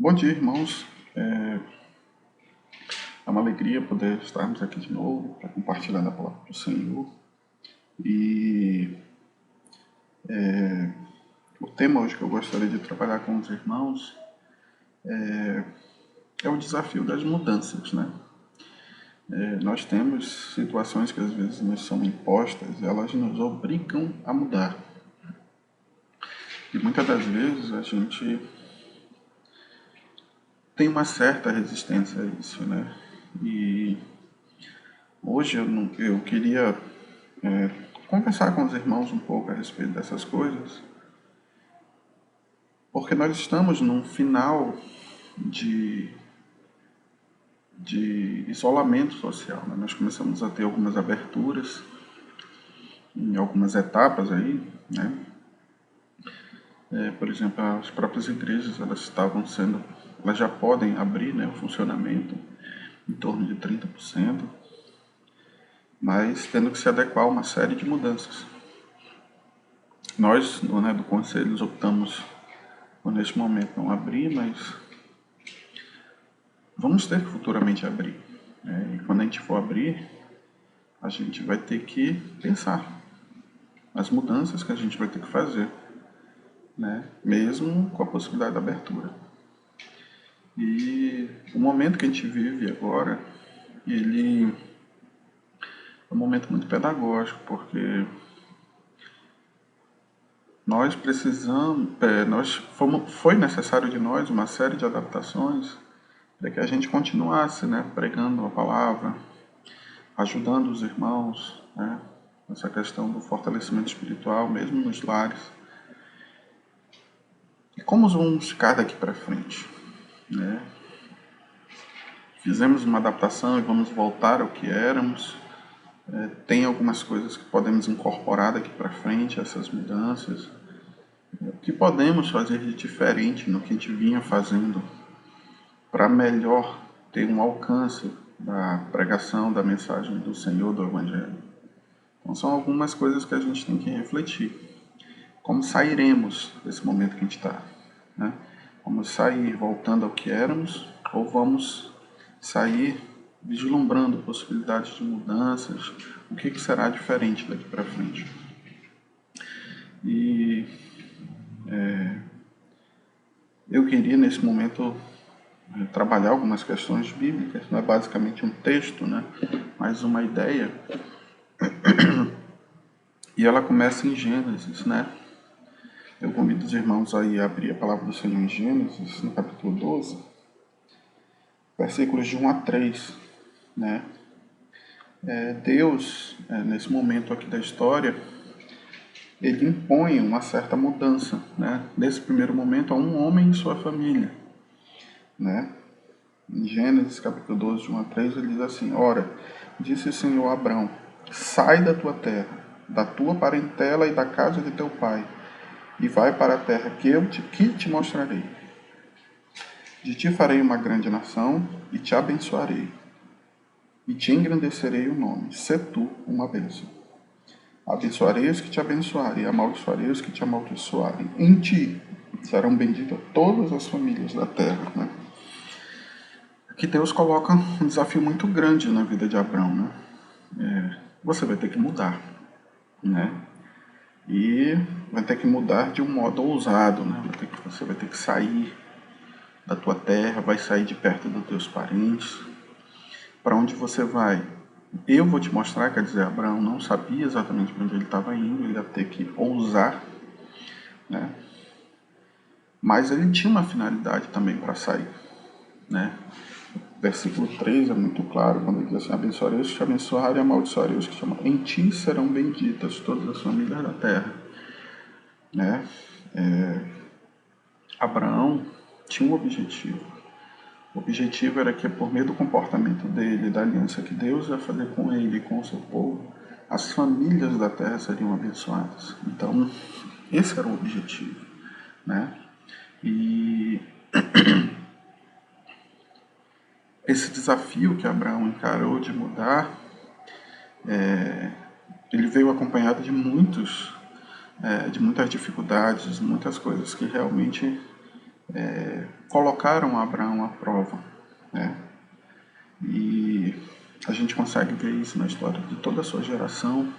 Bom dia, irmãos. É uma alegria poder estarmos aqui de novo para compartilhar a palavra do Senhor. E o tema hoje que eu gostaria de trabalhar com os irmãos é o desafio das mudanças, né? Nós temos situações que às vezes nos são impostas e elas nos obrigam a mudar. E muitas das vezes a gente tem uma certa resistência a isso, né? E hoje eu queria conversar com os irmãos um pouco a respeito dessas coisas, porque nós estamos num final de, de isolamento social, né? Nós começamos a ter algumas aberturas em algumas etapas aí, né? Por exemplo, as próprias igrejas, elas já podem abrir, né, o funcionamento em torno de 30%, mas tendo que se adequar a uma série de mudanças. Nós, do Conselho, optamos por, neste momento, não abrir, mas vamos ter que futuramente abrir. E quando a gente for abrir, a gente vai ter que pensar as mudanças que a gente vai ter que fazer, né? Mesmo com a possibilidade da abertura. E o momento que a gente vive agora, ele é um momento muito pedagógico, porque nós precisamos, foi necessário de nós uma série de adaptações para que a gente continuasse, né, pregando a palavra, ajudando os irmãos, né, essa questão do fortalecimento espiritual, mesmo nos lares. E como vamos ficar daqui para frente, né? Fizemos uma adaptação e vamos voltar ao que éramos. Tem algumas coisas que podemos incorporar daqui para frente, essas mudanças. O que podemos fazer de diferente no que a gente vinha fazendo para melhor ter um alcance da pregação da mensagem do Senhor, do Evangelho. Então são algumas coisas que a gente tem que refletir. Como sairemos desse momento que a gente está, né? Vamos sair voltando ao que éramos ou vamos sair vislumbrando possibilidades de mudanças, o que será diferente daqui para frente. E eu queria nesse momento trabalhar algumas questões bíblicas, não é basicamente um texto, né, mas uma ideia. E ela começa em Gênesis, né? Eu convido os irmãos aí a abrir a palavra do Senhor em Gênesis, no capítulo 12, versículos de 1 a 3, né? Deus, nesse momento aqui da história, ele impõe uma certa mudança, né? Nesse primeiro momento, a um homem e sua família, né? Em Gênesis capítulo 12, de 1 a 3, ele diz assim: Ora, disse o Senhor a Abrão, sai da tua terra, da tua parentela e da casa de teu pai, e vai para a terra que te mostrarei. De ti farei uma grande nação, e te abençoarei, e te engrandecerei o nome, sê tu uma bênção. Abençoarei os que te abençoarem, e amaldiçoarei os que te amaldiçoarem. Em ti serão benditas todas as famílias da terra, né? Aqui Deus coloca um desafio muito grande na vida de Abrão, né? Você vai ter que mudar, né? E vai ter que mudar de um modo ousado, né? Você vai ter que sair da tua terra, vai sair de perto dos teus parentes. Para onde você vai? Eu vou te mostrar, quer dizer, Abraão não sabia exatamente para onde ele estava indo, ele ia ter que ousar, né? Mas ele tinha uma finalidade também para sair, né? Versículo 3 é muito claro, quando ele diz assim: abençoarei os que te abençoarem e amaldiçoarei os que te amaldiçoarem. Em ti serão benditas todas as famílias da terra, né? Abraão tinha um objetivo. O objetivo era que, por meio do comportamento dele, da aliança que Deus ia fazer com ele e com o seu povo, as famílias da terra seriam abençoadas. Então, esse era o objetivo, né? E esse desafio que Abraão encarou de mudar, ele veio acompanhado de muitas dificuldades, muitas coisas que realmente colocaram Abraão à prova, né? E a gente consegue ver isso na história de toda a sua geração,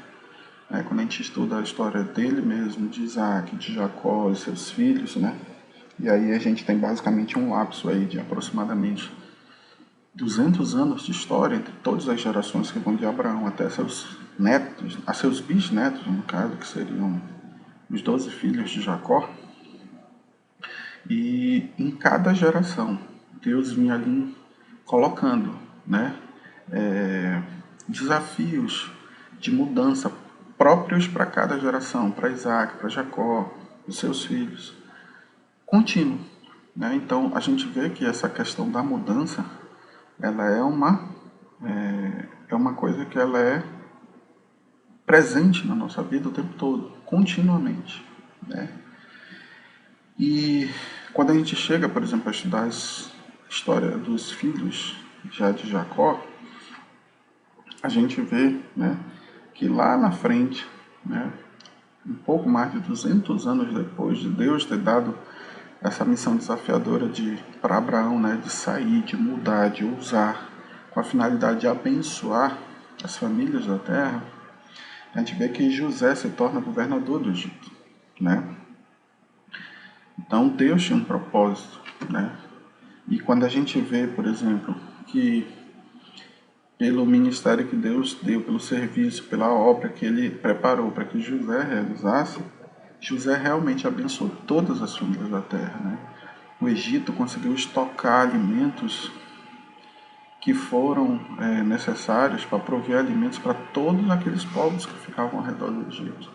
né? Quando a gente estuda a história dele mesmo, de Isaac, de Jacó e seus filhos, né? E aí a gente tem basicamente um lapso aí de aproximadamente 200 anos de história entre todas as gerações que vão de Abraão até seus netos, a seus bisnetos, no caso, que seriam os 12 filhos de Jacó. E em cada geração, Deus vinha ali colocando, né, desafios de mudança próprios para cada geração, para Isaac, para Jacó, os seus filhos, contínuo, né? Então a gente vê que essa questão da mudança, ela é uma coisa que ela é presente na nossa vida o tempo todo, continuamente, né? E quando a gente chega, por exemplo, a estudar a história dos filhos já de Jacó, a gente vê, né, que lá na frente, né, um pouco mais de 200 anos depois de Deus ter dado essa missão desafiadora para Abraão, né, de sair, de mudar, de ousar, com a finalidade de abençoar as famílias da terra, a gente vê que José se torna governador do Egito, né? Então Deus tinha um propósito, né? E quando a gente vê, por exemplo, que pelo ministério que Deus deu, pelo serviço, pela obra que Ele preparou para que José realizasse, José realmente abençoou todas as famílias da terra, né? O Egito conseguiu estocar alimentos que foram necessários para prover alimentos para todos aqueles povos que ficavam ao redor do Egito.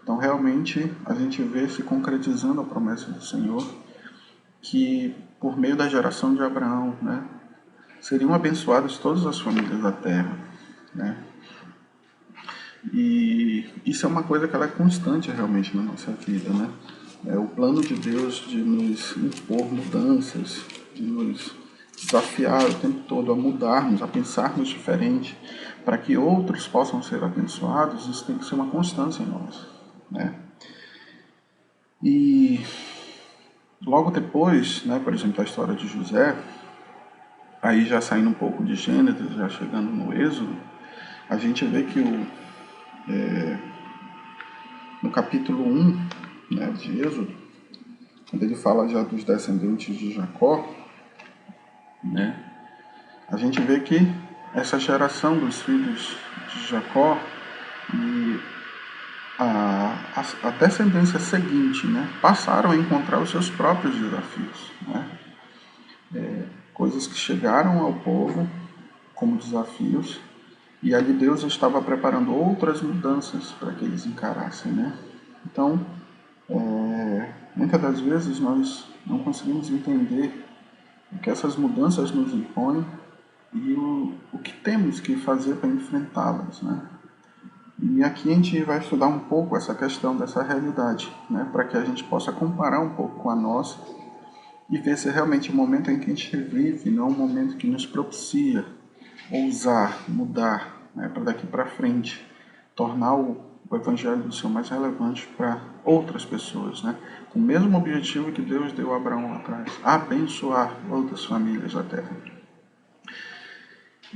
Então, realmente, a gente vê se concretizando a promessa do Senhor, que por meio da geração de Abraão, né, seriam abençoadas todas as famílias da terra, né? E isso é uma coisa que ela é constante realmente na nossa vida, né? É o plano de Deus de nos impor mudanças, de nos desafiar o tempo todo a mudarmos, a pensarmos diferente, para que outros possam ser abençoados. Isso tem que ser uma constância em nós, né? E logo depois, né, por exemplo, a história de José, aí já saindo um pouco de Gênesis, já chegando no Êxodo, a gente vê que no capítulo 1, né, de Êxodo, quando ele fala já dos descendentes de Jacó, né, a gente vê que essa geração dos filhos de Jacó e a descendência seguinte, né, passaram a encontrar os seus próprios desafios, né? Coisas que chegaram ao povo como desafios, e ali Deus estava preparando outras mudanças para que eles encarassem, né? Então, muitas das vezes nós não conseguimos entender o que essas mudanças nos impõem e o que temos que fazer para enfrentá-las, né? E aqui a gente vai estudar um pouco essa questão dessa realidade, né? Para que a gente possa comparar um pouco com a nossa e ver se realmente o momento em que a gente vive não é um momento que nos propicia ousar, mudar, né? Para daqui para frente, tornar o Evangelho do Senhor mais relevante para outras pessoas, né? Com o mesmo objetivo que Deus deu a Abraão lá atrás, abençoar outras famílias da terra.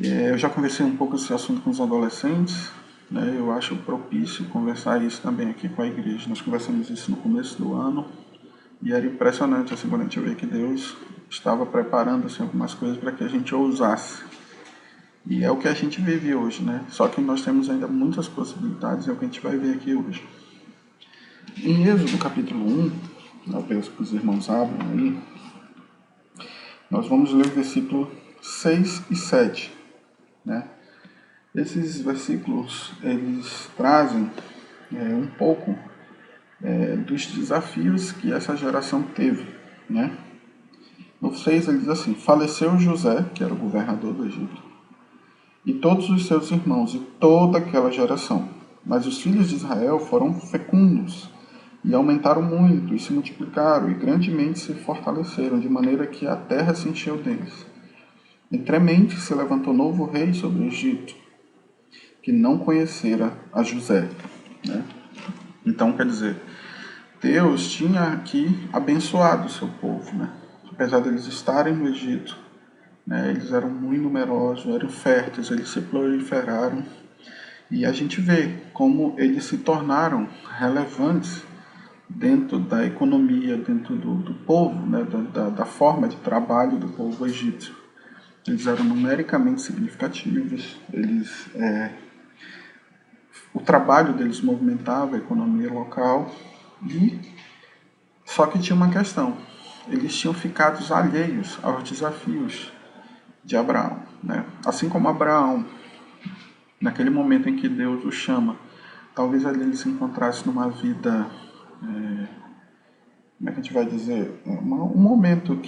Eu já conversei um pouco esse assunto com os adolescentes, né? Eu acho propício conversar isso também aqui com a igreja. Nós conversamos isso no começo do ano e era impressionante assim, quando a gente vê que Deus estava preparando assim, algumas coisas para que a gente ousasse. E é o que a gente vive hoje, né? Só que nós temos ainda muitas possibilidades, é o que a gente vai ver aqui hoje. Em Êxodo capítulo 1, eu peço que os irmãos abram aí, nós vamos ler o versículo 6 e 7, né? Esses versículos, eles trazem um pouco dos desafios que essa geração teve, né? No 6 ele diz assim: faleceu José, que era o governador do Egito, e todos os seus irmãos e toda aquela geração. Mas os filhos de Israel foram fecundos, e aumentaram muito, e se multiplicaram, e grandemente se fortaleceram, de maneira que a terra se encheu deles. Entremente se levantou novo rei sobre o Egito, que não conhecera a José, né? Então, quer dizer, Deus tinha aqui abençoado o seu povo, né? apesar de eles estarem no Egito, né, eles eram muito numerosos, eram férteis, eles se proliferaram. E a gente vê como eles se tornaram relevantes dentro da economia, dentro do povo, né, da forma de trabalho do povo egípcio. Eles eram numericamente significativos, o trabalho deles movimentava a economia local, só que tinha uma questão: eles tinham ficado alheios aos desafios de Abraão, né? Assim como Abraão, naquele momento em que Deus o chama, talvez ali ele se encontrasse numa vida, como é que a gente vai dizer, um momento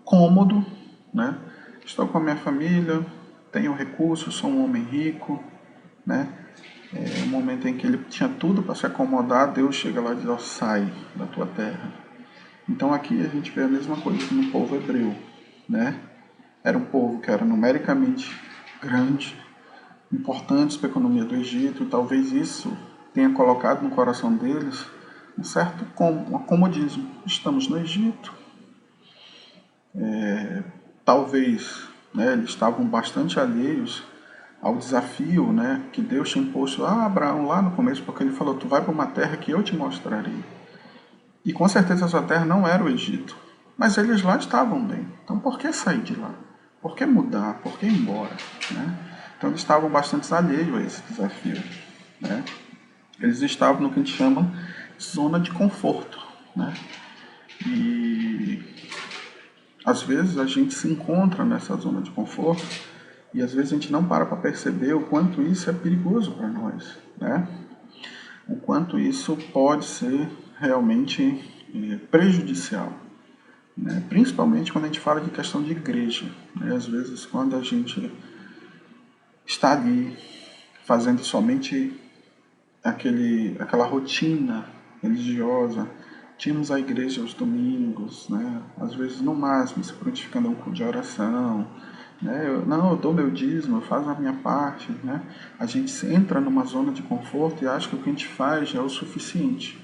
cômodo, né? Estou com a minha família, tenho recursos, sou um homem rico, né? Um momento em que ele tinha tudo para se acomodar, Deus chega lá e diz: sai da tua terra. Então aqui a gente vê a mesma coisa que no povo hebreu, né? Era um povo que era numericamente grande, importantes para a economia do Egito, e talvez isso tenha colocado no coração deles um certo acomodismo. Estamos no Egito, talvez, né, eles estavam bastante alheios ao desafio, né, que Deus tinha imposto a Abraão lá no começo, porque ele falou: tu vai para uma terra que eu te mostrarei. E com certeza essa terra não era o Egito, mas eles lá estavam bem. Então por que sair de lá? Por que mudar? Por que ir embora? Né? Então eles estavam bastante alheios a esse desafio. Né? Eles estavam no que a gente chama de zona de conforto. Né? E às vezes a gente se encontra nessa zona de conforto e às vezes a gente não para perceber o quanto isso é perigoso para nós, né? O quanto isso pode ser realmente prejudicial, né? Principalmente quando a gente fala de questão de igreja, né? Às vezes quando a gente está ali fazendo somente aquela rotina religiosa, tínhamos a igreja aos domingos, né? Às vezes no máximo se prontificando a um culto de oração, né? Eu dou meu dízimo, eu faço a minha parte, né? A gente entra numa zona de conforto e acha que o que a gente faz é o suficiente,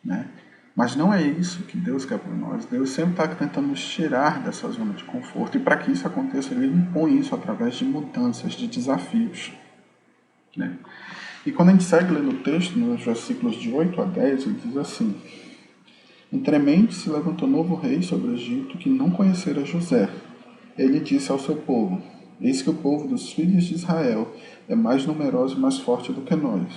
né? Mas não é isso que Deus quer para nós. Deus sempre está tentando nos tirar dessa zona de conforto, e para que isso aconteça, Ele impõe isso através de mudanças, de desafios, né? E quando a gente segue lendo o texto, nos versículos de 8 a 10, ele diz assim: entremente se levantou novo rei sobre o Egito, que não conhecera José. Ele disse ao seu povo: eis que o povo dos filhos de Israel é mais numeroso e mais forte do que nós.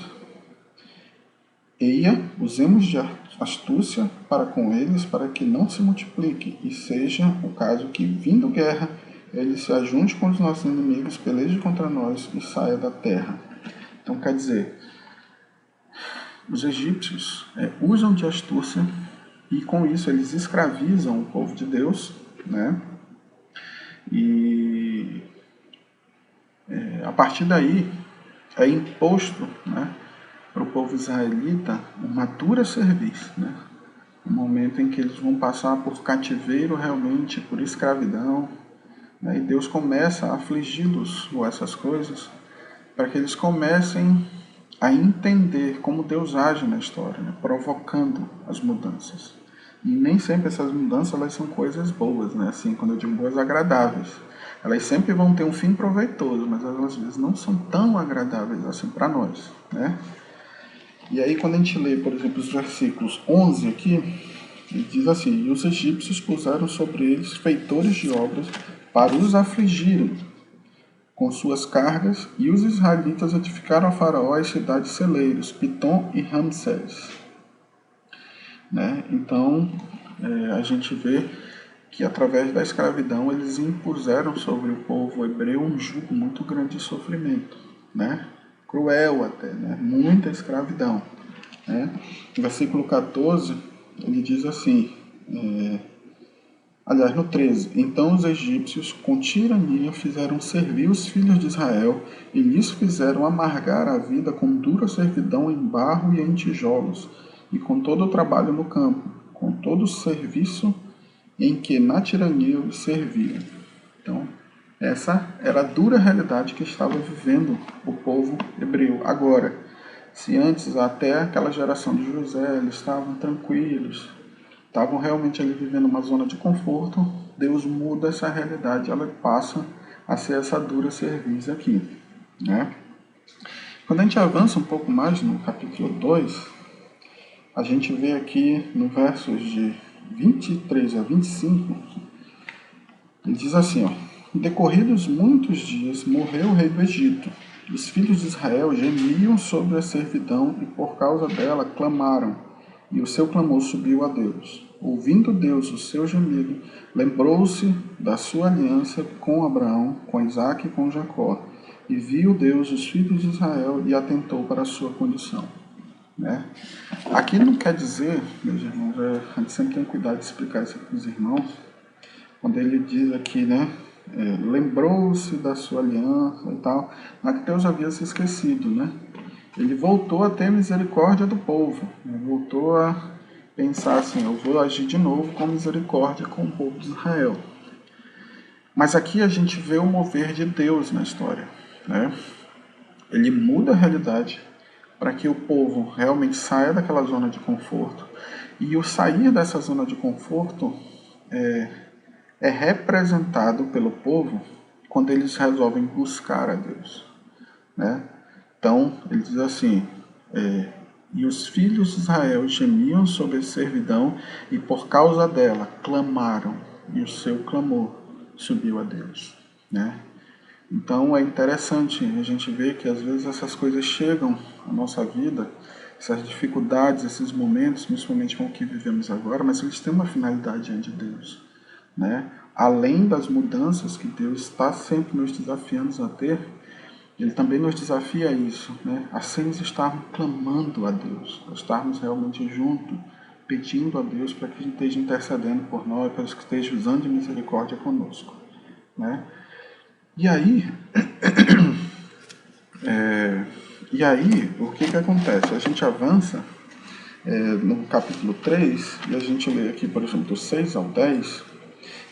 Eia, usemos de astúcia para com eles, para que não se multiplique, e seja o caso que, vindo guerra, ele se ajunte com os nossos inimigos, peleje contra nós e saia da terra. Então quer dizer, os egípcios usam de astúcia, e com isso eles escravizam o povo de Deus, né? E a partir daí é imposto, né, para o povo israelita uma dura serviço, né? Um momento em que eles vão passar por cativeiro realmente, por escravidão, né? E Deus começa a afligi-los com essas coisas para que eles comecem a entender como Deus age na história, né? Provocando as mudanças. E nem sempre essas mudanças elas são coisas boas, né? Assim, quando eu digo boas, agradáveis. Elas sempre vão ter um fim proveitoso, mas elas às vezes não são tão agradáveis assim para nós, né? E aí quando a gente lê, por exemplo, os versículos 11 aqui, ele diz assim: e os egípcios puseram sobre eles feitores de obras para os afligirem com suas cargas, e os israelitas edificaram a Faraó as cidades celeiros, Pitom e Ramsés. Né? Então, a gente vê que através da escravidão eles impuseram sobre o povo hebreu um jugo muito grande de sofrimento, né? Cruel até, né? Muita escravidão. Né? No versículo 14, ele diz assim, aliás, no 13: então os egípcios com tirania fizeram servir os filhos de Israel e lhes fizeram amargar a vida com dura servidão em barro e em tijolos, e com todo o trabalho no campo, com todo o serviço em que na tirania os serviam. Então, essa era a dura realidade que estava vivendo o povo hebreu. Agora, se antes, até aquela geração de José, eles estavam tranquilos, estavam realmente ali vivendo uma zona de conforto, Deus muda essa realidade, ela passa a ser essa dura cerviz aqui, né? Quando a gente avança um pouco mais no capítulo 2, a gente vê aqui no versos de 23 a 25, ele diz assim, ó: decorridos muitos dias, morreu o rei do Egito. Os filhos de Israel gemiam sobre a servidão e por causa dela clamaram, e o seu clamor subiu a Deus. Ouvindo Deus o seu gemido, lembrou-se da sua aliança com Abraão, com Isaque e com Jacó, e viu Deus os filhos de Israel e atentou para a sua condição. Né? Aqui não quer dizer, meus irmãos, a gente sempre tem cuidado de explicar isso para os irmãos, quando ele diz aqui, né, lembrou-se da sua aliança e tal, não é que Deus havia se esquecido, né? Ele voltou a ter misericórdia do povo, né? Voltou a pensar assim, eu vou agir de novo com misericórdia com o povo de Israel. Mas aqui a gente vê o mover de Deus na história, né? Ele muda a realidade para que o povo realmente saia daquela zona de conforto, e o sair dessa zona de conforto é representado pelo povo quando eles resolvem buscar a Deus, né? Então, ele diz assim, e os filhos de Israel gemiam sobre a servidão e por causa dela clamaram, e o seu clamor subiu a Deus, né? Então é interessante a gente ver que às vezes essas coisas chegam à nossa vida, essas dificuldades, esses momentos, principalmente com o que vivemos agora, mas eles têm uma finalidade diante de Deus, né? Além das mudanças que Deus está sempre nos desafiando a ter, Ele também nos desafia a isso, né? A sempre estarmos clamando a Deus, a estarmos realmente juntos, pedindo a Deus para que Ele esteja intercedendo por nós, para que esteja usando de misericórdia conosco, né? E aí, o que acontece? A gente avança no capítulo 3, e a gente lê aqui, por exemplo, do 6 ao 10,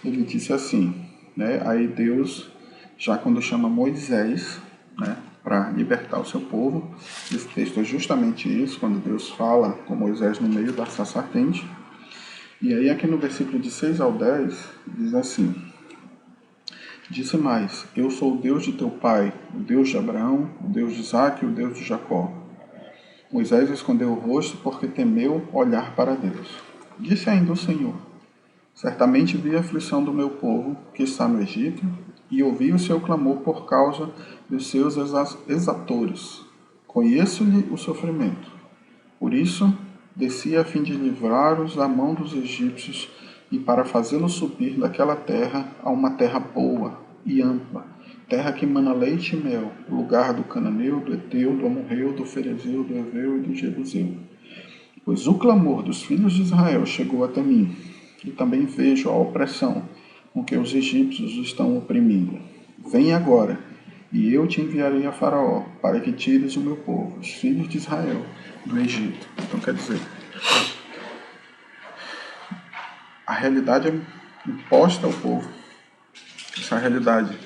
ele disse assim, né? Aí Deus, já quando chama Moisés, né, para libertar o seu povo, esse texto é justamente isso, quando Deus fala com Moisés no meio da sarça ardente. E aí aqui no versículo de 6 ao 10, diz assim: disse mais, eu sou o Deus de teu pai, o Deus de Abraão, o Deus de Isaque e o Deus de Jacó. Moisés escondeu o rosto porque temeu olhar para Deus. Disse ainda o Senhor, certamente vi a aflição do meu povo que está no Egito e ouvi o seu clamor por causa dos seus exatores. Conheço-lhe o sofrimento. Por isso, desci a fim de livrá-los da mão dos egípcios e para fazê-los subir daquela terra a uma terra boa e ampla, terra que mana leite e mel, lugar do cananeu, do eteu, do amorreu, do ferezeu, do heveu e do jebuseu. Pois o clamor dos filhos de Israel chegou até mim, e também vejo a opressão com que os egípcios estão oprimindo. Vem agora, e eu te enviarei a Faraó, para que tires o meu povo, os filhos de Israel, do Egito. Então quer dizer, a realidade é imposta ao povo. Essa realidade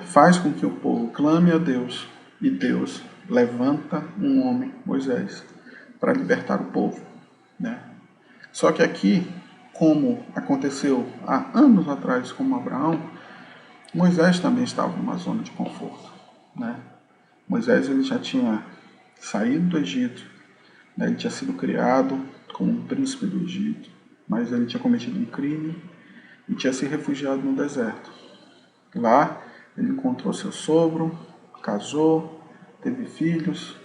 faz com que o povo clame a Deus, e Deus levanta um homem, Moisés, para libertar o povo, né? Só que aqui, como aconteceu há anos atrás com Abraão, Moisés também estava numa zona de conforto, né? Moisés ele já tinha saído do Egito, né? Ele tinha sido criado como um príncipe do Egito, mas ele tinha cometido um crime e tinha se refugiado no deserto. Lá ele encontrou seu sogro, casou, teve filhos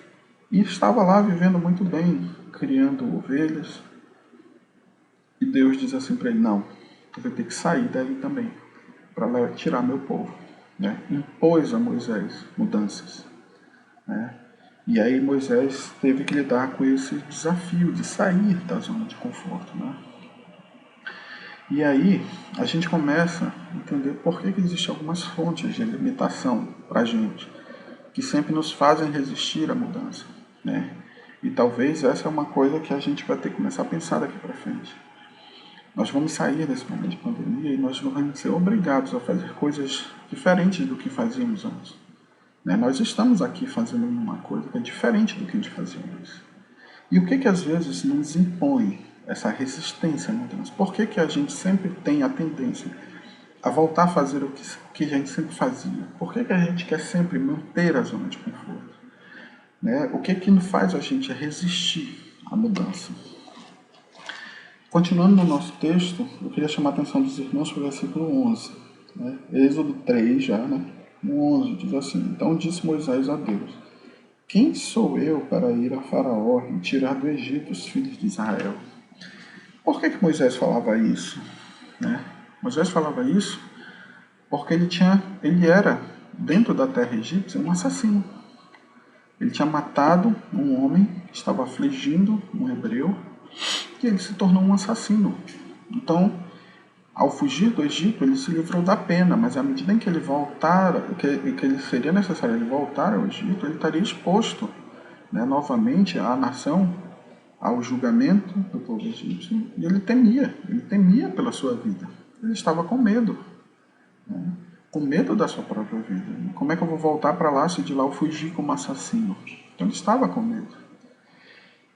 e estava lá vivendo muito bem, criando ovelhas. E Deus diz assim para ele, não, tu vai ter que sair daí também, para tirar meu povo, né? Impôs a Moisés mudanças, né? E aí Moisés teve que lidar com esse desafio de sair da zona de conforto, né? E aí a gente começa a entender por que existem algumas fontes de limitação para a gente, que sempre nos fazem resistir à mudança, né? E talvez essa é uma coisa que a gente vai ter que começar a pensar daqui para frente. Nós vamos sair desse momento de pandemia e nós vamos ser obrigados a fazer coisas diferentes do que fazíamos antes, né? Nós estamos aqui fazendo uma coisa que é diferente do que a gente fazia antes. E o que às vezes nos impõe essa resistência à mudança? Por que que a gente sempre tem a tendência a voltar a fazer o que a gente sempre fazia? Por que que a gente quer sempre manter a zona de conforto? Né? O que que faz a gente resistir à mudança? Continuando no nosso texto, eu queria chamar a atenção dos irmãos para o versículo 11. Né? Êxodo 3 já, né? No 11 diz assim: Então disse Moisés a Deus: Quem sou eu para ir a Faraó e tirar do Egito os filhos de Israel? Por que que Moisés falava isso? Né? Moisés falava isso porque ele era, dentro da terra egípcia, um assassino. Ele tinha matado um homem que estava afligindo um hebreu e ele se tornou um assassino. Então, ao fugir do Egito, ele se livrou da pena, mas à medida em que ele voltar, que ele seria necessário ele voltar ao Egito, ele estaria exposto, né, novamente à nação, ao julgamento do povo egípcio, e ele temia pela sua vida. Ele estava com medo, né, com medo da sua própria vida. Como é que eu vou voltar para lá se de lá eu fugir como assassino? Então ele estava com medo.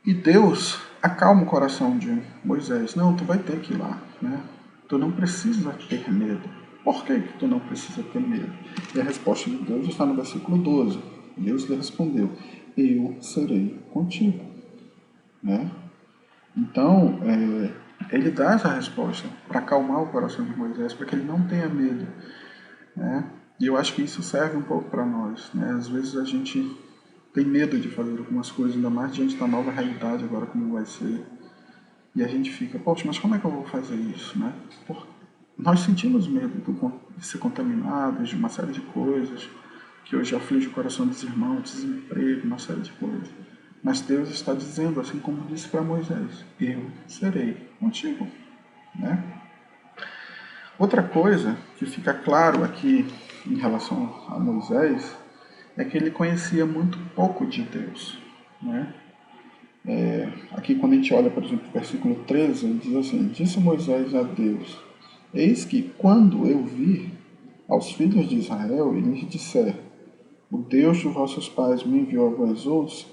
E Deus acalma o coração de Moisés. Não, tu vai ter que ir lá, né? Tu não precisa ter medo. Por que que tu não precisa ter medo? E a resposta de Deus está no versículo 12. Deus lhe respondeu: Eu serei contigo. Né? Então, ele dá essa resposta para acalmar o coração de Moisés, para que ele não tenha medo. Né? E eu acho que isso serve um pouco para nós. Né? Às vezes a gente tem medo de fazer algumas coisas, ainda mais diante da nova realidade agora como vai ser. E a gente fica, poxa, mas como é que eu vou fazer isso, né? Nós sentimos medo de ser contaminados, de uma série de coisas, que hoje aflige o coração dos irmãos, desemprego, uma série de coisas. Mas Deus está dizendo, assim como disse para Moisés: Eu serei contigo, né? Outra coisa que fica claro aqui em relação a Moisés é que ele conhecia muito pouco de Deus, né? Aqui quando a gente olha, por exemplo, o versículo 13, ele diz assim: Disse Moisés a Deus: Eis que quando eu vir aos filhos de Israel e lhes disser: O Deus de vossos pais me enviou a vós outros,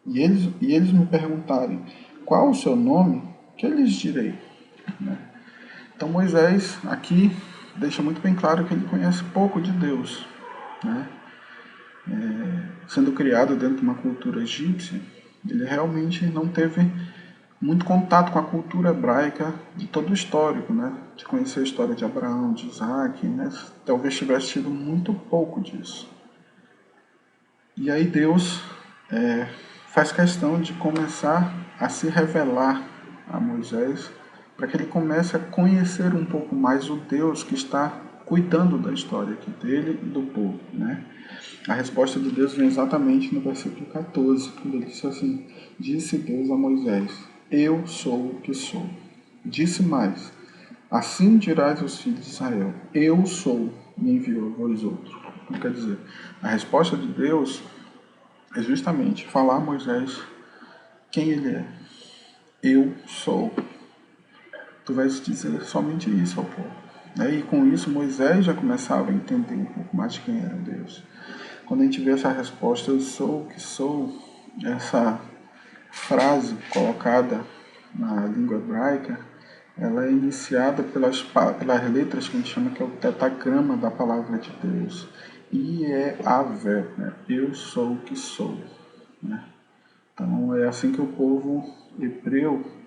e eles me perguntarem: Qual o seu nome? Que lhes direi? Né? Então Moisés aqui deixa muito bem claro que ele conhece pouco de Deus, né? Sendo criado dentro de uma cultura egípcia, ele realmente não teve muito contato com a cultura hebraica de todo o histórico, né? De conhecer a história de Abraão, de Isaac, né? Talvez tivesse tido muito pouco disso. E aí Deus faz questão de começar a se revelar a Moisés para que ele comece a conhecer um pouco mais o Deus que está cuidando da história aqui dele e do povo, né? A resposta de Deus vem exatamente no versículo 14, quando ele disse assim: Disse Deus a Moisés: Eu sou o que sou. Disse mais: Assim dirás aos filhos de Israel: Eu sou, me enviou a vós outros. Quer dizer, a resposta de Deus é justamente falar a Moisés quem ele é. Eu sou. Tu vais dizer somente isso ao povo. E com isso Moisés já começava a entender um pouco mais de quem era Deus. Quando a gente vê essa resposta, eu sou o que sou, essa frase colocada na língua hebraica, ela é iniciada pelas letras que a gente chama que é o tetagrama da palavra de Deus. Iavé, né? Eu sou o que sou. Né? Então é assim que o povo hebreu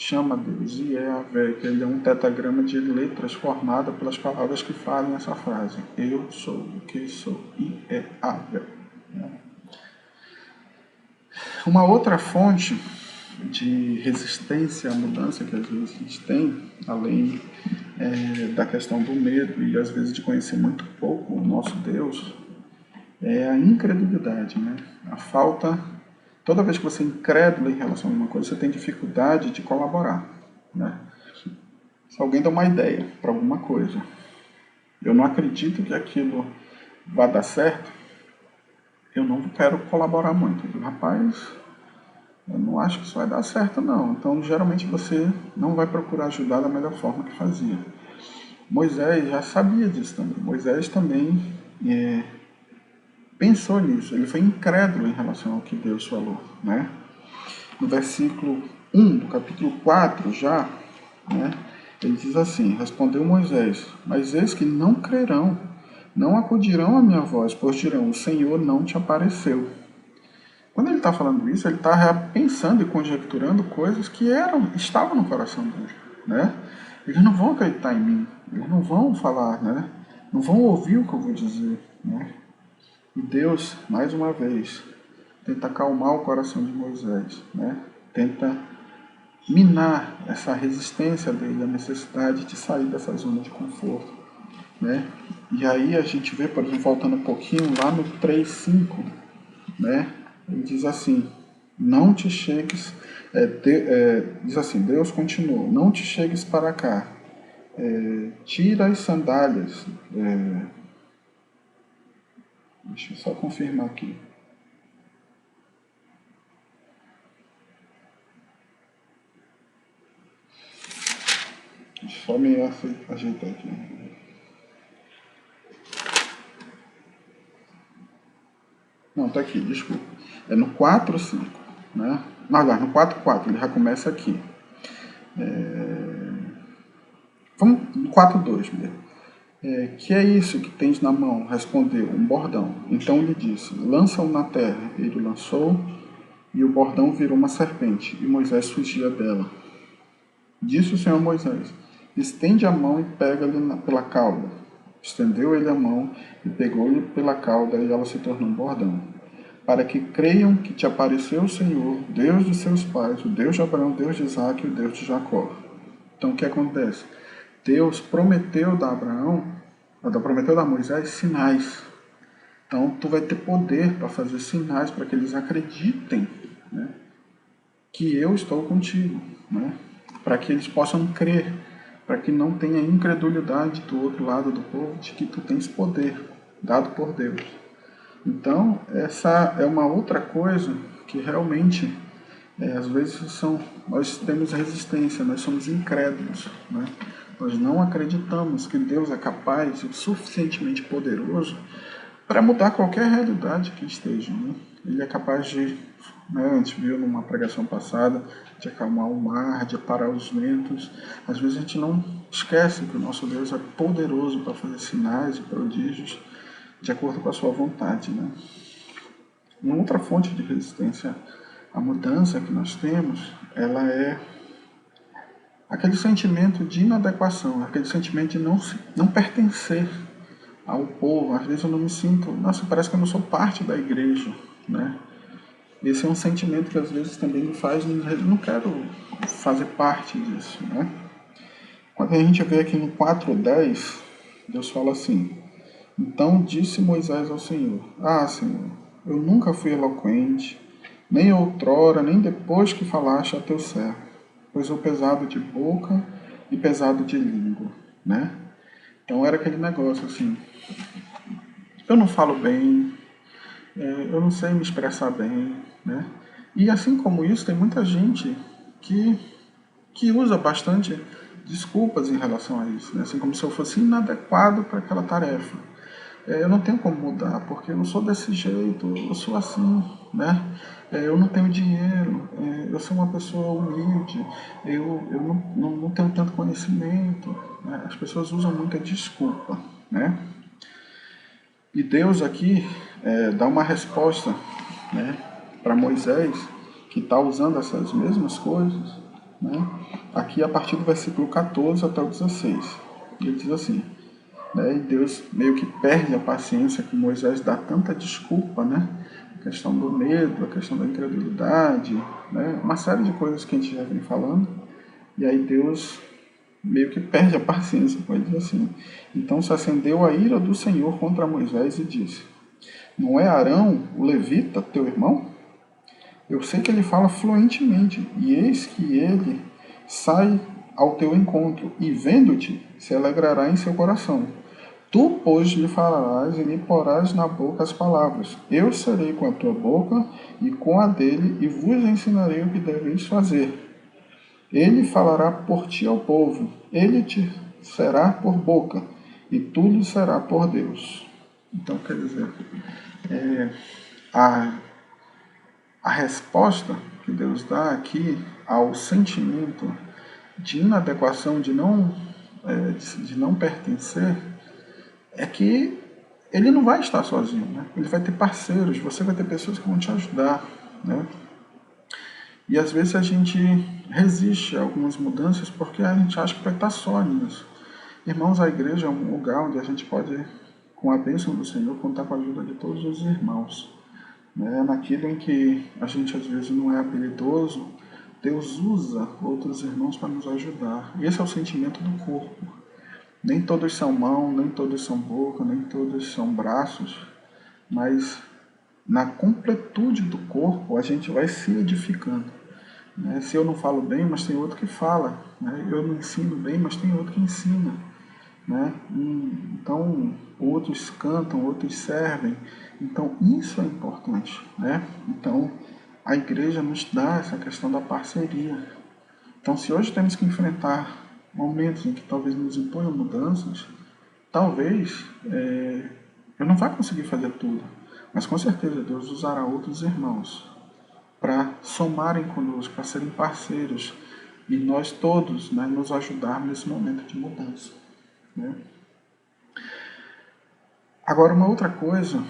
chama Deus, Iavé, que ele é um tetagrama de letras formado pelas palavras que falam essa frase. Eu sou o que sou, Iavé. Uma outra fonte de resistência à mudança que às vezes a gente tem, além da questão do medo e às vezes de conhecer muito pouco o nosso Deus, é a incredulidade, né? A falta. Toda vez que você é incrédulo em relação a uma coisa, você tem dificuldade de colaborar, né? Se alguém dá uma ideia para alguma coisa, eu não acredito que aquilo vá dar certo, eu não quero colaborar muito. Eu digo, rapaz, eu não acho que isso vai dar certo, não. Então, geralmente, você não vai procurar ajudar da melhor forma que fazia. Moisés já sabia disso também. Moisés também pensou nisso. Ele foi incrédulo em relação ao que Deus falou, né? no versículo 1 do capítulo 4 já, né, ele diz assim: respondeu Moisés, mas eis que não crerão, não acudirão à minha voz, pois dirão, o Senhor não te apareceu. Quando ele está falando isso, ele está pensando e conjecturando coisas que estavam no coração dele, né? Eles não vão acreditar em mim, eles não vão falar, né? Não vão ouvir o que eu vou dizer, né? E Deus, mais uma vez, tenta acalmar o coração de Moisés, né? Tenta minar essa resistência dele, a necessidade de sair dessa zona de conforto, né? E aí a gente vê, por exemplo, voltando um pouquinho lá no 3:5, né? Ele diz assim: não te chegues, diz assim, Deus continuou, não te chegues para cá, tira as sandálias, deixa eu só confirmar aqui. Deixa eu só me ajeitar aqui. Não, tá aqui, desculpa. É no 4:5, né? Mas lá, no 4:4, ele já começa aqui. Vamos no 4:2 mesmo. Que é isso que tens na mão? Respondeu, um bordão. Então lhe disse, lança-o na terra. Ele lançou, e o bordão virou uma serpente, e Moisés fugia dela. Disse o Senhor a Moisés, estende a mão e pega-lhe pela cauda. Estendeu ele a mão e pegou-lhe pela cauda, e ela se tornou um bordão. Para que creiam que te apareceu o Senhor, Deus de seus pais, o Deus de Abraão, o Deus de Isaac e o Deus de Jacó. Então o que acontece? Deus prometeu a Moisés sinais. Então tu vai ter poder para fazer sinais para que eles acreditem, né, que eu estou contigo, né, para que eles possam crer, para que não tenha incredulidade do outro lado do povo de que tu tens poder dado por Deus. Então essa é uma outra coisa que realmente às vezes nós temos resistência, nós somos incrédulos, né? Nós não acreditamos que Deus é capaz e suficientemente poderoso para mudar qualquer realidade que esteja, né? Ele é capaz de, né, a gente viu numa pregação passada, de acalmar o mar, de parar os ventos. Às vezes a gente não esquece que o nosso Deus é poderoso para fazer sinais e prodígios de acordo com a sua vontade, né? Uma outra fonte de resistência à mudança que nós temos, ela é aquele sentimento de inadequação, aquele sentimento de não pertencer ao povo. Às vezes eu não me sinto, nossa, parece que eu não sou parte da igreja, né? Esse é um sentimento que às vezes também me faz, eu não quero fazer parte disso, né? Quando a gente vê aqui no 4:10, Deus fala assim, então disse Moisés ao Senhor, Senhor, eu nunca fui eloquente, nem outrora, nem depois que falaste a teu servo, pois sou pesado de boca e pesado de língua, né? Então era aquele negócio assim, eu não falo bem, eu não sei me expressar bem, né? E assim como isso, tem muita gente que usa bastante desculpas em relação a isso, né? Assim como se eu fosse inadequado para aquela tarefa. Eu não tenho como mudar, porque eu sou desse jeito, eu sou assim, né? Eu não tenho dinheiro, eu sou uma pessoa humilde, eu não tenho tanto conhecimento, né? As pessoas usam muita desculpa, né? E Deus aqui dá uma resposta, né, para Moisés, que está usando essas mesmas coisas, né? Aqui a partir do versículo 14 até o 16. Ele diz assim, né, e Deus meio que perde a paciência que Moisés dá tanta desculpa, né? A questão do medo, a questão da incredulidade, né? Uma série de coisas que a gente já vem falando. E aí Deus meio que perde a paciência com ele, diz assim, então se acendeu a ira do Senhor contra Moisés e disse, não é Arão, o levita, teu irmão? Eu sei que ele fala fluentemente, e eis que ele sai ao teu encontro, e vendo-te, se alegrará em seu coração. Tu, pois, lhe falarás e lhe porás na boca as palavras. Eu serei com a tua boca e com a dele, e vos ensinarei o que deveis fazer. Ele falará por ti ao povo, ele te será por boca, e tu lhe será por Deus. Então, quer dizer, A resposta que Deus dá aqui ao sentimento de inadequação, de não pertencer, é que ele não vai estar sozinho, né? Ele vai ter parceiros, você vai ter pessoas que vão te ajudar, né? E às vezes a gente resiste a algumas mudanças porque a gente acha que vai estar só nisso. Irmãos, a igreja é um lugar onde a gente pode, com a bênção do Senhor, contar com a ajuda de todos os irmãos. Né? Naquilo em que a gente às vezes não é habilidoso, Deus usa outros irmãos para nos ajudar. E esse é o sentimento do corpo. Nem todos são mão, nem todos são boca, nem todos são braços, mas na completude do corpo a gente vai se edificando. Né? Se eu não falo bem, mas tem outro que fala. Né? Eu não ensino bem, mas tem outro que ensina. Né? Então, outros cantam, outros servem. Então, isso é importante. Né? Então, a igreja nos dá essa questão da parceria. Então, se hoje temos que enfrentar momentos em que talvez nos imponham mudanças, talvez eu não vá conseguir fazer tudo. Mas, com certeza, Deus usará outros irmãos para somarem conosco, para serem parceiros e nós todos, né, nos ajudarmos nesse momento de mudança. Né? Agora, uma outra coisa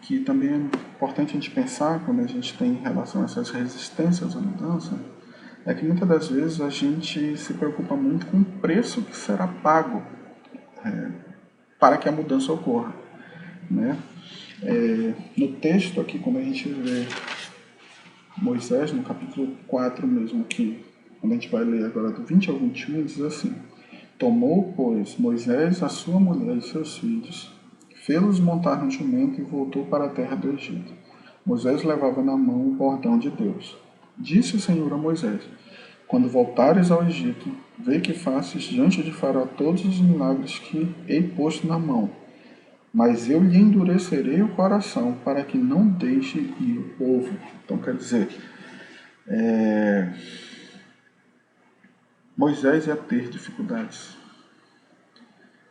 que também é importante a gente pensar quando a gente tem em relação a essas resistências à mudança é que muitas das vezes a gente se preocupa muito com o preço que será pago para que a mudança ocorra. Né? No texto aqui, quando a gente vê Moisés, no capítulo 4 mesmo aqui, quando a gente vai ler agora do 20 ao 21, diz assim: Tomou, pois, Moisés a sua mulher e seus filhos, fê-los montar no jumento e voltou para a terra do Egito. Moisés levava na mão o bordão de Deus. Disse o Senhor a Moisés: Quando voltares ao Egito, vê que faças diante de Faraó todos os milagres que hei posto na mão. Mas eu lhe endurecerei o coração para que não deixe ir o povo. Então, quer dizer, Moisés ia ter dificuldades.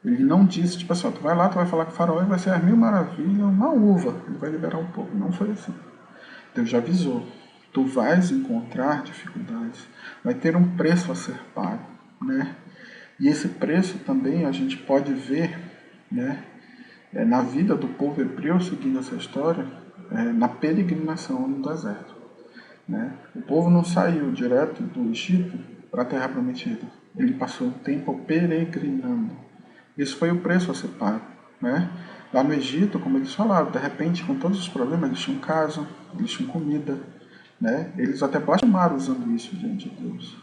Ele não disse, tipo assim, tu vai lá, tu vai falar com o faraó e vai ser as mil maravilhas, uma uva, ele vai liberar o povo. Não foi assim. Deus já avisou. Tu vais encontrar dificuldades. Vai ter um preço a ser pago, né? E esse preço também a gente pode ver, né? Na vida do povo hebreu, seguindo essa história, na peregrinação no deserto. Né? O povo não saiu direto do Egito para a Terra Prometida. Ele passou um tempo peregrinando. Esse foi o preço a ser pago. Né? Lá no Egito, como eles falaram, de repente, com todos os problemas, eles tinham casa, eles tinham comida. Né? Eles até blasfemaram usando isso diante de Deus.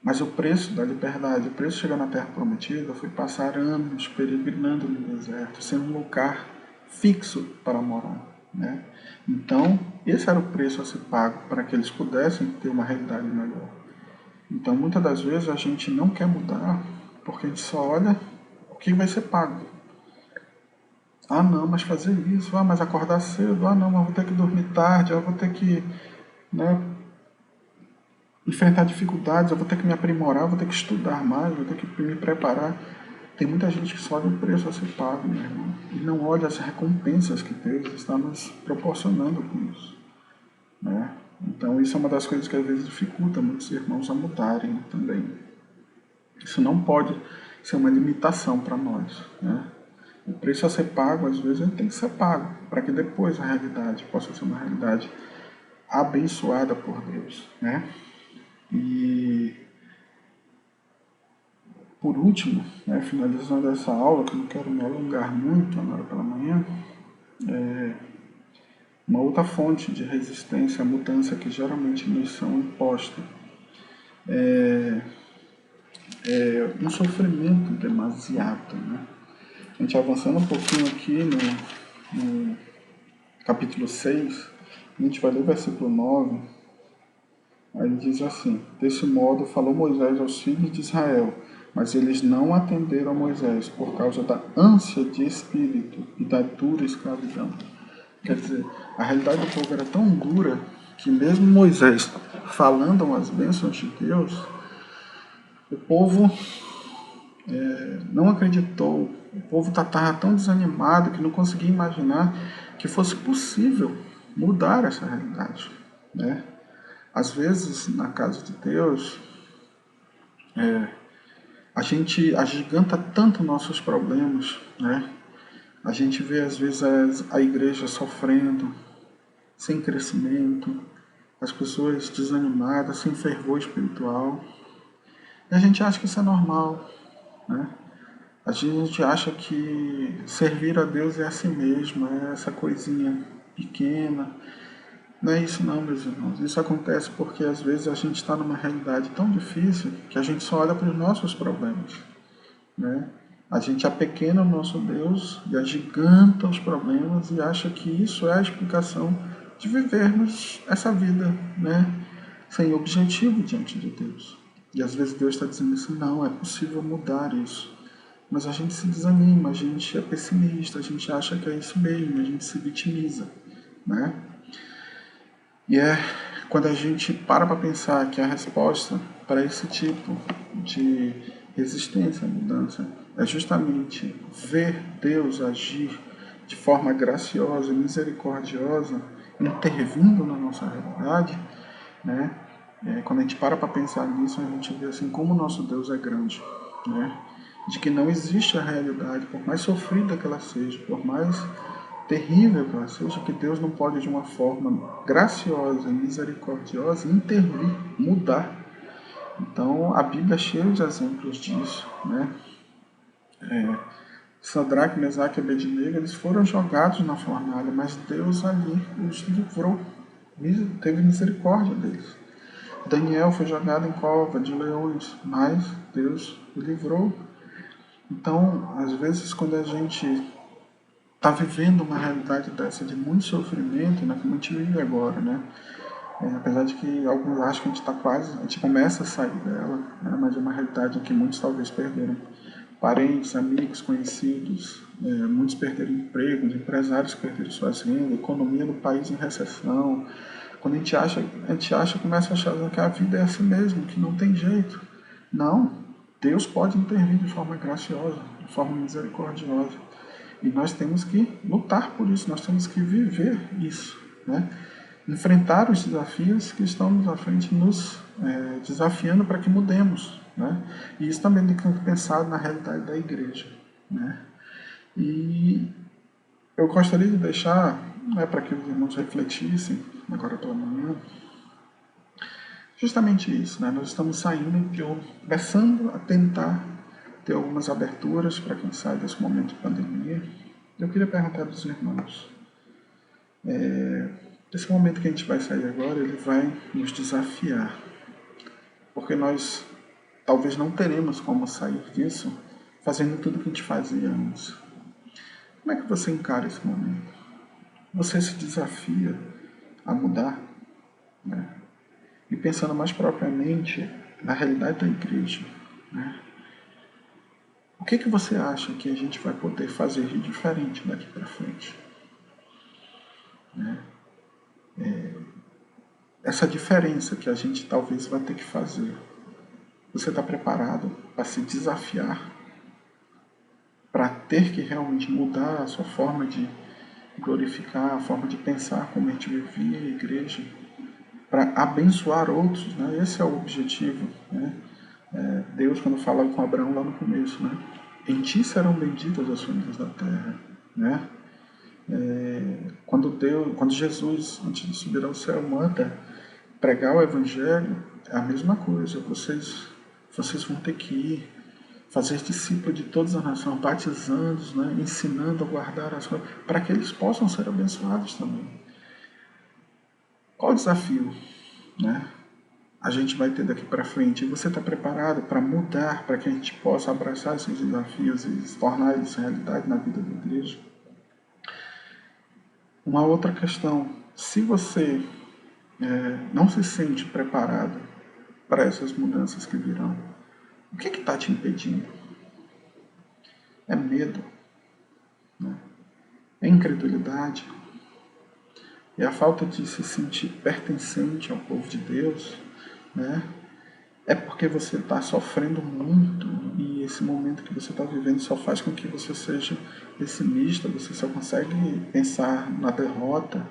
Mas o preço da liberdade, o preço de chegar na Terra Prometida foi passar anos peregrinando no deserto, sem um lugar fixo para morar. Né? Então, esse era o preço a ser pago para que eles pudessem ter uma realidade melhor. Então, muitas das vezes a gente não quer mudar porque a gente só olha o que vai ser pago. Ah, não, mas fazer isso, mas acordar cedo, não, mas vou ter que dormir tarde, vou ter que, né, enfrentar dificuldades, eu vou ter que me aprimorar, vou ter que estudar mais, vou ter que me preparar. Tem muita gente que só olha o preço a ser pago, meu irmão, e não olha as recompensas que Deus está nos proporcionando com isso. Né? Então isso é uma das coisas que às vezes dificulta muitos irmãos a mudarem também. Isso não pode ser uma limitação para nós. Né? O preço a ser pago, às vezes, ele tem que ser pago, para que depois a realidade possa ser uma realidade abençoada por Deus. Né? E, por último, né, finalizando essa aula, que eu não quero me alongar muito agora pela manhã, uma outra fonte de resistência à mudança que geralmente nos são impostas é um sofrimento demasiado. Né? A gente avançando um pouquinho aqui no capítulo 6, a gente vai ler o versículo 9. Aí ele diz assim: Desse modo falou Moisés aos filhos de Israel, mas eles não atenderam a Moisés por causa da ânsia de espírito e da dura escravidão. Quer dizer, a realidade do povo era tão dura que mesmo Moisés falando as bênçãos de Deus, o povo não acreditou. O povo estava tão desanimado que não conseguia imaginar que fosse possível mudar essa realidade, né? Às vezes, na casa de Deus, a gente agiganta tanto nossos problemas, né? A gente vê, às vezes, a igreja sofrendo, sem crescimento, as pessoas desanimadas, sem fervor espiritual. E a gente acha que isso é normal, né? A gente acha que servir a Deus é assim mesmo, é essa coisinha pequena. Não é isso não, meus irmãos. Isso acontece porque às vezes a gente está numa realidade tão difícil que a gente só olha para os nossos problemas, né? A gente apequena o nosso Deus e agiganta os problemas e acha que isso é a explicação de vivermos essa vida, né? Sem objetivo diante de Deus. E às vezes Deus está dizendo assim, não, é possível mudar isso. Mas a gente se desanima, a gente é pessimista, a gente acha que é isso mesmo, a gente se vitimiza, né? E é quando a gente para pensar que a resposta para esse tipo de resistência à mudança é justamente ver Deus agir de forma graciosa e misericordiosa, intervindo na nossa realidade, né? Quando a gente para pensar nisso, a gente vê assim como o nosso Deus é grande, né? De que não existe a realidade, por mais sofrida que ela seja, por mais terrível que ela seja, que Deus não pode de uma forma graciosa e misericordiosa intervir, mudar. Então a Bíblia é cheia de exemplos disso, né? Sadraque, Mesaque e Abednego, eles foram jogados na fornalha, mas Deus ali os livrou, teve misericórdia deles. Daniel foi jogado em cova de leões, mas Deus o livrou. Então, às vezes, quando a gente está vivendo uma realidade dessa de muito sofrimento, né, como a gente vive agora, né? Apesar de que alguns acham que a gente está quase, a gente começa a sair dela, né, mas é uma realidade em que muitos talvez perderam parentes, amigos, conhecidos, muitos perderam empregos, empresários perderam suas rendas, economia do país em recessão. Quando a gente acha, começa a achar que a vida é assim mesmo, que não tem jeito. Não, Deus pode intervir de forma graciosa, de forma misericordiosa. E nós temos que lutar por isso, nós temos que viver isso, né? Enfrentar os desafios que estão nos à frente, nos desafiando para que mudemos, né? E isso também tem que pensar na realidade da igreja, né? E eu gostaria de deixar, né, para que os irmãos refletissem agora pela manhã, justamente isso, né? Nós estamos saindo começando a tentar ter algumas aberturas para quem sai desse momento de pandemia. Eu queria perguntar dos irmãos, esse momento que a gente vai sair agora, ele vai nos desafiar, porque nós talvez não teremos como sair disso fazendo tudo o que a gente fazia antes. Como é que você encara esse momento? Você se desafia a mudar, né? E pensando mais propriamente na realidade da igreja, né? O que você acha que a gente vai poder fazer de diferente daqui para frente? Né? Essa diferença que a gente talvez vai ter que fazer, você está preparado para se desafiar, para ter que realmente mudar a sua forma de glorificar, a forma de pensar como a gente vivia a igreja, para abençoar outros, né? Esse é o objetivo, né? Deus, quando fala com Abraão lá no começo, né? Em ti serão benditas as famílias da terra, né? Quando Jesus, antes de subir ao céu, manda pregar o evangelho, é a mesma coisa. Vocês vão ter que ir, fazer discípulo de todas as nações, batizando-os, né? Ensinando a guardar as coisas, para que eles possam ser abençoados também. Qual o desafio, né? A gente vai ter daqui para frente? E você está preparado para mudar, para que a gente possa abraçar esses desafios e tornar isso realidade na vida da igreja? Uma outra questão, se você não se sente preparado para essas mudanças que virão, o que está te impedindo? É medo? Né? É incredulidade? É a falta de se sentir pertencente ao povo de Deus? Né? É porque você está sofrendo muito e esse momento que você está vivendo só faz com que você seja pessimista, você só consegue pensar na derrota,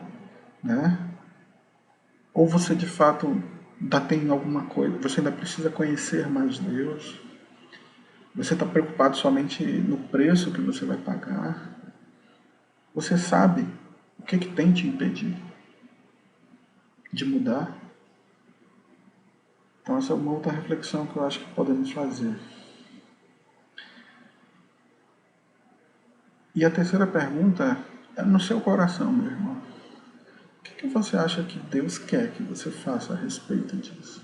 né? Ou você de fato ainda tem alguma coisa, você ainda precisa conhecer mais Deus? Você está preocupado somente no preço que você vai pagar? Você sabe o que tem te impedido de mudar? Então essa é uma outra reflexão que eu acho que podemos fazer. E a terceira pergunta é no seu coração, meu irmão. O que você acha que Deus quer que você faça a respeito disso?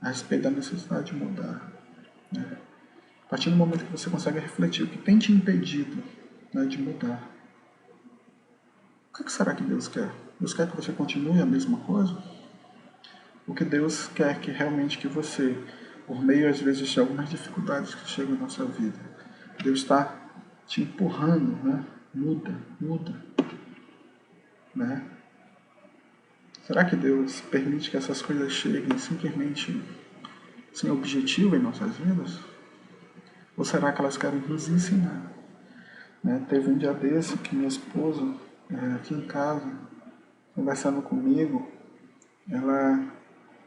A respeito da necessidade de mudar, né? A partir do momento que você consegue refletir o que tem te impedido, né, de mudar, o que será que Deus quer? Deus quer que você continue a mesma coisa? O que Deus quer que realmente que você, por meio às vezes de algumas dificuldades que chegam na sua vida, Deus está te empurrando, né? Muda, muda, né? Será que Deus permite que essas coisas cheguem simplesmente sem objetivo em nossas vidas? Ou será que elas querem nos ensinar? Né? Teve um dia desse que minha esposa, aqui em casa, conversando comigo,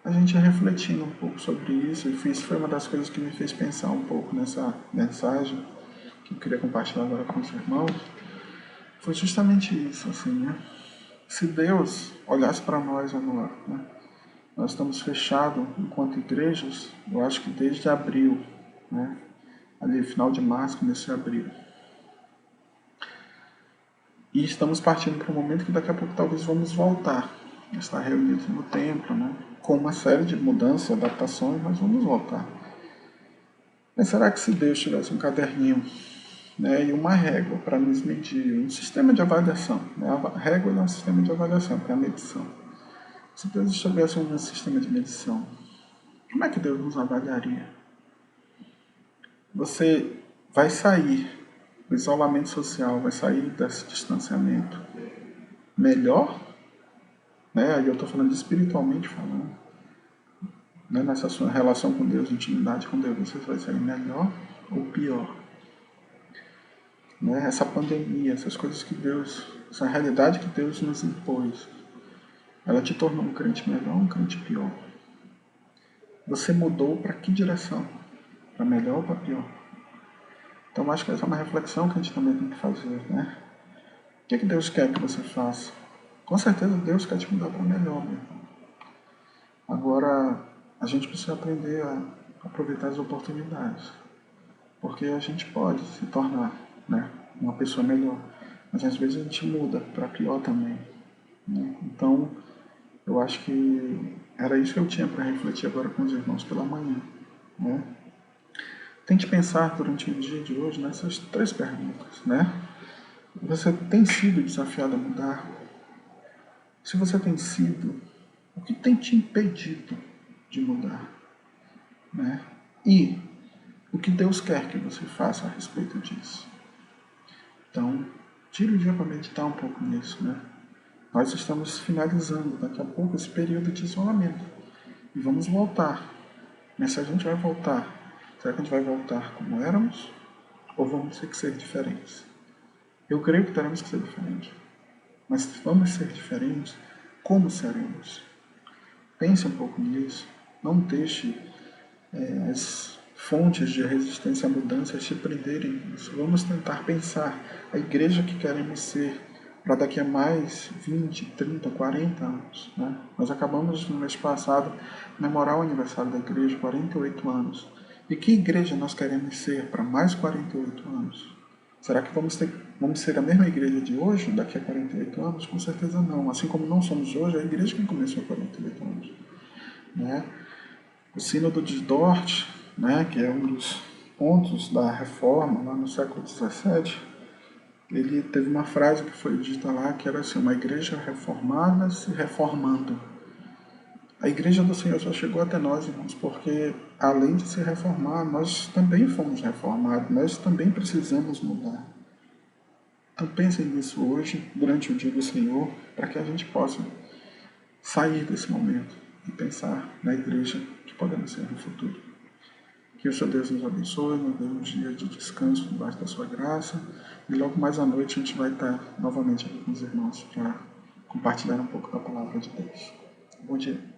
a gente refletindo um pouco sobre isso, e foi uma das coisas que me fez pensar um pouco nessa mensagem que eu queria compartilhar agora com os irmãos, foi justamente isso, assim, né? Se Deus olhasse para nós agora, né? Nós estamos fechados enquanto igrejas, eu acho que desde abril, né? Ali final de março, começo de abril. E estamos partindo para um momento que daqui a pouco talvez vamos voltar a estar reunidos no templo, né? Com uma série de mudanças, adaptações, mas vamos voltar. Mas será que se Deus tivesse um caderninho, né, e uma régua para nos medir, um sistema de avaliação, né? A régua é um sistema de avaliação para a medição. Se Deus estivesse um sistema de medição, como é que Deus nos avaliaria? Você vai sair do isolamento social, vai sair desse distanciamento melhor, né? Aí eu estou falando espiritualmente falando, né? Nessa sua relação com Deus, intimidade com Deus, você vai sair melhor ou pior? Né? Essa pandemia, essas coisas que Deus, essa realidade que Deus nos impôs, ela te tornou um crente melhor ou um crente pior? Você mudou para que direção? Para melhor ou para pior? Então acho que essa é uma reflexão que a gente também tem que fazer, né? O que Deus quer que você faça? Com certeza Deus quer te mudar para melhor, meu irmão. Agora, a gente precisa aprender a aproveitar as oportunidades, porque a gente pode se tornar, né, uma pessoa melhor, mas às vezes a gente muda para pior também, né? Então, eu acho que era isso que eu tinha para refletir agora com os irmãos pela manhã, né? Tente pensar durante o dia de hoje nessas 3 perguntas, né? Você tem sido desafiado a mudar? Se você tem sido, o que tem te impedido de mudar, né? E o que Deus quer que você faça a respeito disso? Então, tire o dia para meditar um pouco nisso, né? Nós estamos finalizando daqui a pouco esse período de isolamento e vamos voltar. Mas se a gente vai voltar, será que a gente vai voltar como éramos ou vamos ter que ser diferentes? Eu creio que teremos que ser diferentes. Mas se vamos ser diferentes, como seremos? Pense um pouco nisso. Não deixe as fontes de resistência à mudança te prenderem nisso. Vamos tentar pensar a igreja que queremos ser para daqui a mais 20, 30, 40 anos. Né? Nós acabamos no mês passado de comemorar o aniversário da igreja, 48 anos. E que igreja nós queremos ser para mais 48 anos? Será que vamos ser a mesma igreja de hoje, daqui a 48 anos? Com certeza não. Assim como não somos hoje a igreja que começou há 48 anos. Né? O Sínodo de Dort, né, que é um dos pontos da reforma lá no século XVII, ele teve uma frase que foi dita lá que era assim: uma igreja reformada se reformando. A igreja do Senhor só chegou até nós, irmãos, porque além de se reformar, nós também fomos reformados, nós também precisamos mudar. Então pensem nisso hoje, durante o dia do Senhor, para que a gente possa sair desse momento e pensar na igreja que podemos ser no futuro. Que o Seu Deus nos abençoe, nos dê um dia de descanso debaixo da sua graça, e logo mais à noite a gente vai estar novamente aqui com os irmãos para compartilhando um pouco da palavra de Deus. Bom dia.